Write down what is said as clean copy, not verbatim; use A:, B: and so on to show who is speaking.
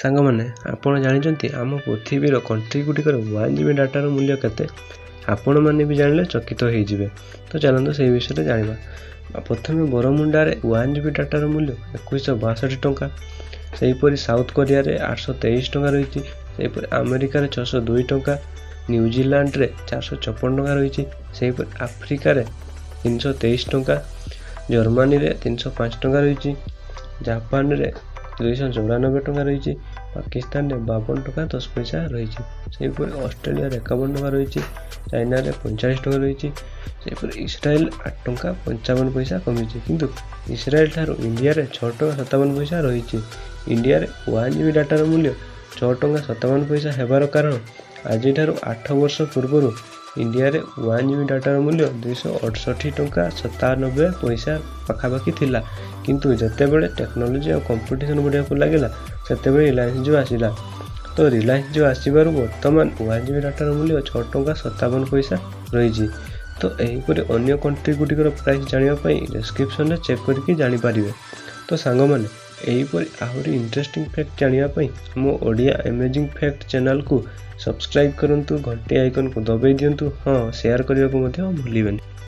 A: ସାଙ୍ଗମାନେ ଆପଣ ଜାଣିଛନ୍ତି ଆମ ପୃଥିବୀର କଣ୍ଟ୍ରି ଗୁଡ଼ିକର 1 GB ଡାଟାର ମୂଲ୍ୟ କେତେ? ଆପଣମାନେ ବି ଜାଣିଲେ ଚକିତ ହୋଇଯିବେ। ତ ଚାଲନ୍ତୁ ସେହି ବିଷୟରେ ଜାଣିବା। ପ୍ରଥମେ ବରମୁଣ୍ଡାରେ 1 GB ଡାଟାର ମୂଲ୍ୟ 2162 ଟଙ୍କା। ସେହିପରି ସାଉଥ କୋରିଆରେ 823 ଟଙ୍କା ରହିଛି। ସେହିପରି ଆମେରିକାରେ 602 ଟଙ୍କା, ନ୍ୟୁଜିଲାଣ୍ଡରେ 456 ଟଙ୍କା ରହିଛି। ସେହିପରି ଆଫ୍ରିକାରେ 323 ଟଙ୍କା, ଜର୍ମାନୀରେ 305 ଟଙ୍କା ରହିଛି, ଜାପାନରେ 294 ଟଙ୍କା ରହିଛି, ପାକିସ୍ତାନରେ 52 ଟଙ୍କା 10 ପଇସା ରହିଛି। ସେହିପରି ଅଷ୍ଟ୍ରେଲିଆରେ 51 ଟଙ୍କା ରହିଛି, ଚାଇନାରେ 45 ଟଙ୍କା ରହିଛି। ସେହିପରି ଇସ୍ରାଏଲ 8 ଟଙ୍କା 55 ପଇସା କମିଛି, କିନ୍ତୁ ଇସ୍ରାଏଲ ଠାରୁ ଇଣ୍ଡିଆରେ 6 ଟଙ୍କା 57 ପଇସା ରହିଛି। ଇଣ୍ଡିଆରେ 1 GB ଡାଟାର ମୂଲ୍ୟ 6 ଟଙ୍କା 57 ପଇସା ହେବାର କାରଣ ଆଜିଠାରୁ 8 ବର୍ଷ ପୂର୍ବରୁ ଇଣ୍ଡିଆରେ 1 GB ଡାଟାର ମୂଲ୍ୟ 268 ଟଙ୍କା 97 ପଇସା ପାଖାପାଖି ଥିଲା। କିନ୍ତୁ ଯେତେବେଳେ ଟେକ୍ନୋଲୋଜି ଆଉ କମ୍ପିଟିସନ୍ ବଢ଼ିବାକୁ ଲାଗିଲା ସେତେବେଳେ ରିଲାଏନ୍ସ ଜିଓ ଆସିଲା। ତ ରିଲାଏନ୍ସ ଜିଓ ଆସିବାରୁ ବର୍ତ୍ତମାନ 1 GB ଡାଟାର ମୂଲ୍ୟ 6 ଟଙ୍କା 57 ପଇସା ରହିଛି। ତ ଏହିପରି ଅନ୍ୟ କଣ୍ଟ୍ରି ଗୁଡ଼ିକର ପ୍ରାଇସ୍ ଜାଣିବା ପାଇଁ ଡେସ୍କ୍ରିପସନ୍ରେ ଚେକ୍ କରିକି ଜାଣିପାରିବେ। ତ ସାଙ୍ଗମାନେ ଏହିପରି ଆହୁରି ଇଣ୍ଟରେଷ୍ଟିଂ ଫ୍ୟାକ୍ଟ ଜାଣିବା ପାଇଁ ଆମ ଓଡ଼ିଆ ଆମେଜିଂ ଫ୍ୟାକ୍ଟ ଚ୍ୟାନେଲକୁ ସବସ୍କ୍ରାଇବ୍ କରନ୍ତୁ, ଘଣ୍ଟି ଆଇକନ୍କୁ ଦବାଇ ଦିଅନ୍ତୁ, ହଁ ସେୟାର କରିବାକୁ ମଧ୍ୟ ଭୁଲିବେନି।